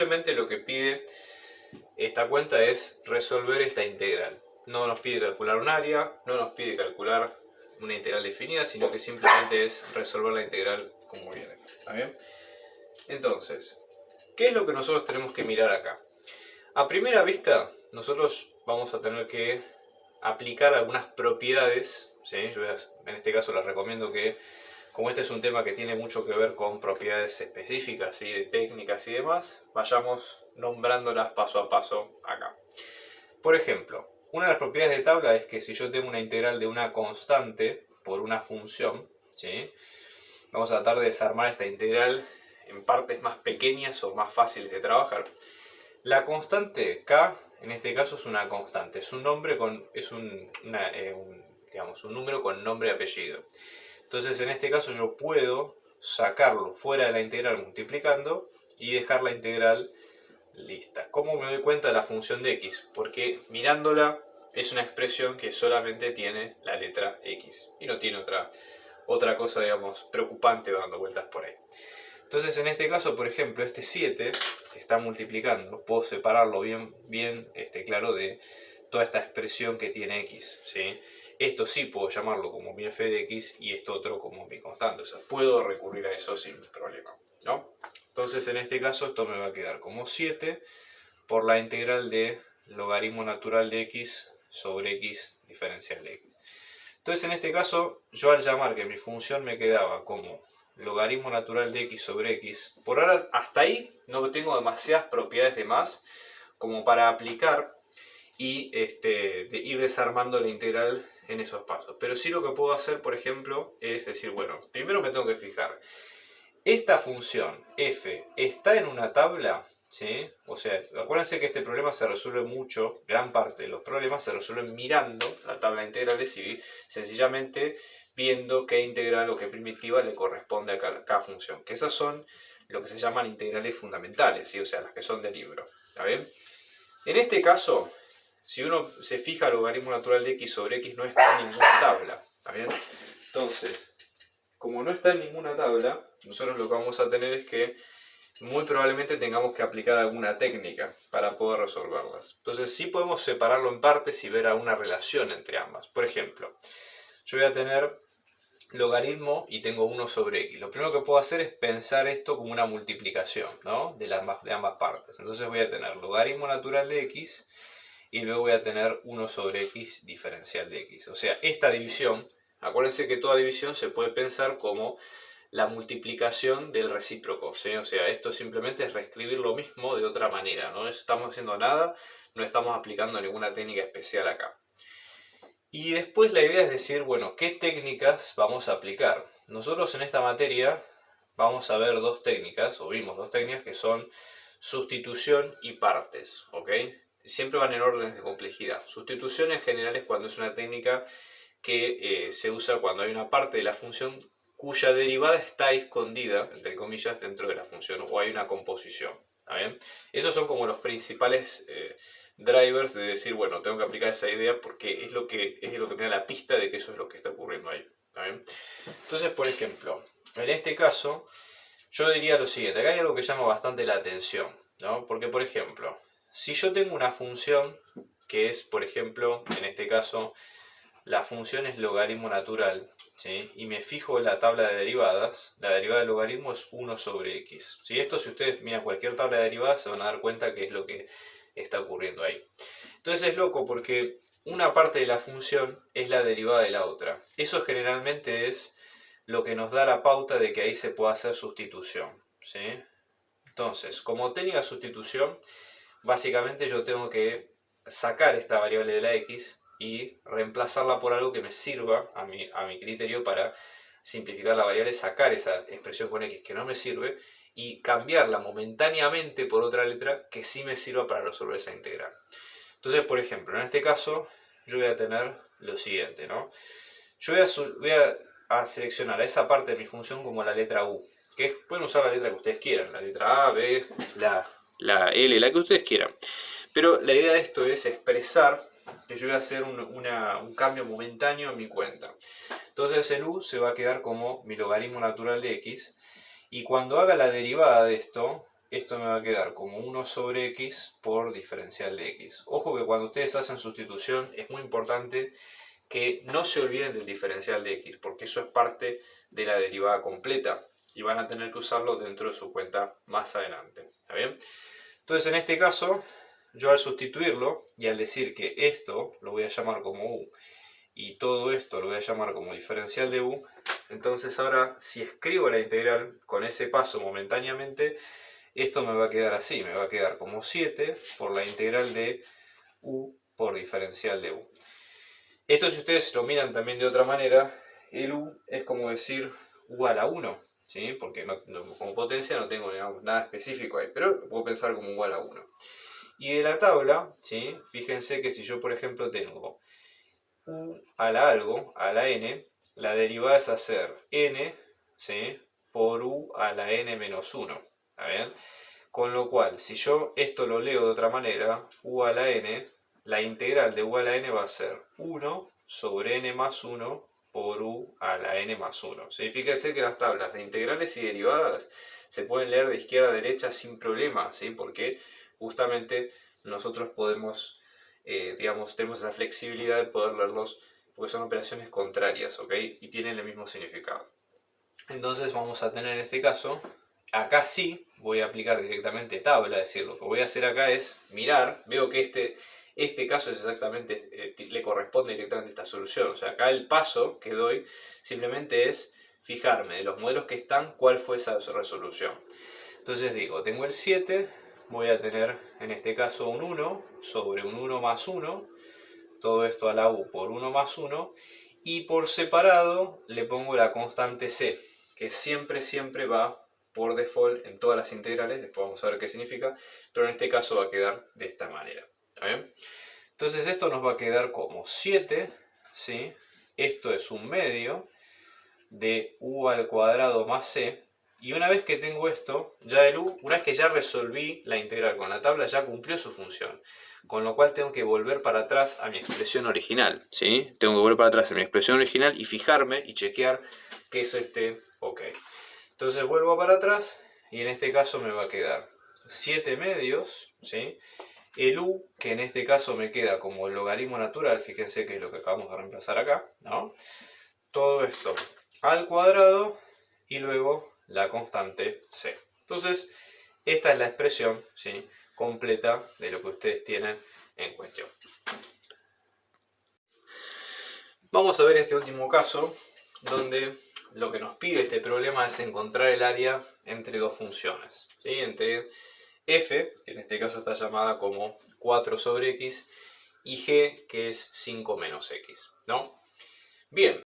Simplemente lo que pide esta cuenta es resolver esta integral. No nos pide calcular un área, no nos pide calcular una integral definida, sino que simplemente es resolver la integral como viene. ¿Está bien? Entonces, ¿qué es lo que nosotros tenemos que mirar acá? A primera vista, nosotros vamos a tener que aplicar algunas propiedades, ¿sí? Yo en este caso les recomiendo que, como este es un tema que tiene mucho que ver con propiedades específicas, ¿sí? De técnicas y demás, vayamos nombrándolas paso a paso acá. Por ejemplo, una de las propiedades de tabla es que si yo tengo una integral de una constante por una función, ¿sí? Vamos a tratar de desarmar esta integral en partes más pequeñas o más fáciles de trabajar. La constante k, en este caso, es una constante, es un nombre con, es digamos, un número con nombre y apellido. Entonces, en este caso, yo puedo sacarlo fuera de la integral multiplicando y dejar la integral lista. ¿Cómo me doy cuenta de la función de x? Porque mirándola es una expresión que solamente tiene la letra x y no tiene otra cosa, digamos, preocupante dando vueltas por ahí. Entonces, en este caso, por ejemplo, este 7 que está multiplicando, puedo separarlo bien claro de toda esta expresión que tiene x, ¿sí? Esto sí puedo llamarlo como mi f de x y esto otro como mi constante. O sea, puedo recurrir a eso sin problema, ¿no? Entonces, en este caso, esto me va a quedar como 7 por la integral de logaritmo natural de x sobre x diferencial de x. Entonces, en este caso, yo al llamar que mi función me quedaba como logaritmo natural de x sobre x, por ahora hasta ahí no tengo demasiadas propiedades de más como para aplicar y ir desarmando la integral en esos pasos. Pero sí lo que puedo hacer, por ejemplo, es decir, bueno, primero me tengo que fijar, esta función f está en una tabla, ¿sí? O sea, acuérdense que este problema se resuelve mucho, gran parte de los problemas se resuelven mirando la tabla de integrales y sencillamente viendo qué integral o qué primitiva le corresponde a cada función. Que esas son lo que se llaman integrales fundamentales, ¿sí? O sea, las que son de libro. ¿Está bien? En este caso, si uno se fija, el logaritmo natural de x sobre x no está en ninguna tabla. ¿Está bien? Entonces, como no está en ninguna tabla, nosotros lo que vamos a tener es que muy probablemente tengamos que aplicar alguna técnica para poder resolverlas. Entonces sí podemos separarlo en partes y ver alguna relación entre ambas. Por ejemplo, yo voy a tener logaritmo y tengo 1 sobre x. Lo primero que puedo hacer es pensar esto como una multiplicación, ¿no? de ambas partes. Entonces voy a tener logaritmo natural de x y luego voy a tener 1 sobre x diferencial de x. O sea, esta división, acuérdense que toda división se puede pensar como la multiplicación del recíproco, ¿sí? O sea, esto simplemente es reescribir lo mismo de otra manera. No estamos haciendo nada, no estamos aplicando ninguna técnica especial acá. Y después la idea es decir, bueno, ¿qué técnicas vamos a aplicar? Nosotros en esta materia vamos a ver dos técnicas, o vimos dos técnicas que son sustitución y partes, ¿ok? Siempre van en órdenes de complejidad. Sustitución en general es cuando es una técnica que se usa cuando hay una parte de la función cuya derivada está escondida, entre comillas, dentro de la función, o hay una composición. ¿Está bien? Esos son como los principales drivers de decir, bueno, tengo que aplicar esa idea porque es lo que me da la pista de que eso es lo que está ocurriendo ahí. ¿Está bien? Entonces, por ejemplo, en este caso, yo diría lo siguiente, acá hay algo que llama bastante la atención, ¿no? Porque, por ejemplo, si yo tengo una función que es, por ejemplo, en este caso, la función es logaritmo natural, ¿sí? Y me fijo en la tabla de derivadas, la derivada del logaritmo es 1 sobre x. ¿Sí? Esto, si ustedes miran cualquier tabla de derivadas, se van a dar cuenta que es lo que está ocurriendo ahí. Entonces es loco porque una parte de la función es la derivada de la otra. Eso generalmente es lo que nos da la pauta de que ahí se puede hacer sustitución, ¿sí? Entonces, como técnica de sustitución, básicamente yo tengo que sacar esta variable de la x y reemplazarla por algo que me sirva a mi criterio para simplificar la variable, sacar esa expresión con x que no me sirve y cambiarla momentáneamente por otra letra que sí me sirva para resolver esa integral. Entonces, por ejemplo, en este caso yo voy a tener lo siguiente, ¿no? Yo voy a seleccionar a esa parte de mi función como la letra u, que pueden usar la letra que ustedes quieran, la letra A, B, la L, la que ustedes quieran. Pero la idea de esto es expresar que yo voy a hacer un cambio momentáneo en mi cuenta. Entonces el u se va a quedar como mi logaritmo natural de x. Y cuando haga la derivada de esto, esto me va a quedar como 1 sobre x por diferencial de x. Ojo que cuando ustedes hacen sustitución es muy importante que no se olviden del diferencial de x, porque eso es parte de la derivada completa y van a tener que usarlo dentro de su cuenta más adelante. ¿Está bien? Entonces en este caso, yo al sustituirlo y al decir que esto lo voy a llamar como u y todo esto lo voy a llamar como diferencial de u, entonces ahora si escribo la integral con ese paso momentáneamente, esto me va a quedar así, me va a quedar como 7 por la integral de u por diferencial de u. Esto, si ustedes lo miran también de otra manera, el u es como decir u a la 1, ¿sí? Porque como potencia no tengo, digamos, nada específico ahí, pero puedo pensar como u a la 1. Y de la tabla, ¿sí? Fíjense que si yo, por ejemplo, tengo u a la algo, a la n, la derivada es hacer n, ¿sí? Por u a la n menos 1. ¿Está bien? Con lo cual, si yo esto lo leo de otra manera, u a la n, la integral de u a la n va a ser 1 sobre n más 1 por u a la n más 1. ¿Sí? Fíjense que las tablas de integrales y derivadas se pueden leer de izquierda a derecha sin problema, ¿sí? Porque justamente nosotros podemos, digamos, tenemos esa flexibilidad de poder leerlos porque son operaciones contrarias, ¿ok? Y tienen el mismo significado. Entonces vamos a tener en este caso, acá sí voy a aplicar directamente tabla, es decir, lo que voy a hacer acá es mirar, veo que este caso es exactamente, le corresponde directamente a esta solución, o sea, acá el paso que doy simplemente es fijarme de los modelos que están, cuál fue esa resolución. Entonces digo, tengo el 7, voy a tener en este caso un 1 sobre un 1 más 1, todo esto a la u por 1 más 1, y por separado le pongo la constante c, que siempre va por default en todas las integrales, después vamos a ver qué significa, pero en este caso va a quedar de esta manera. ¿Está bien? Entonces esto nos va a quedar como 7, ¿sí? Esto es un medio de u al cuadrado más c, y una vez que tengo esto, ya el u, una vez que ya resolví la integral con la tabla, ya cumplió su función. Con lo cual tengo que volver para atrás a mi expresión original, ¿sí? Tengo que volver para atrás a mi expresión original y fijarme y chequear que eso esté ok. Entonces vuelvo para atrás y en este caso me va a quedar 7 medios, ¿sí? El u, que en este caso me queda como el logaritmo natural, fíjense que es lo que acabamos de reemplazar acá, ¿no? Todo esto al cuadrado y luego la constante c. Entonces, esta es la expresión, ¿sí?, completa de lo que ustedes tienen en cuestión. Vamos a ver este último caso, donde lo que nos pide este problema es encontrar el área entre dos funciones, ¿sí? Entre f, que en este caso está llamada como 4 sobre x, y g, que es 5 menos x, ¿no? Bien.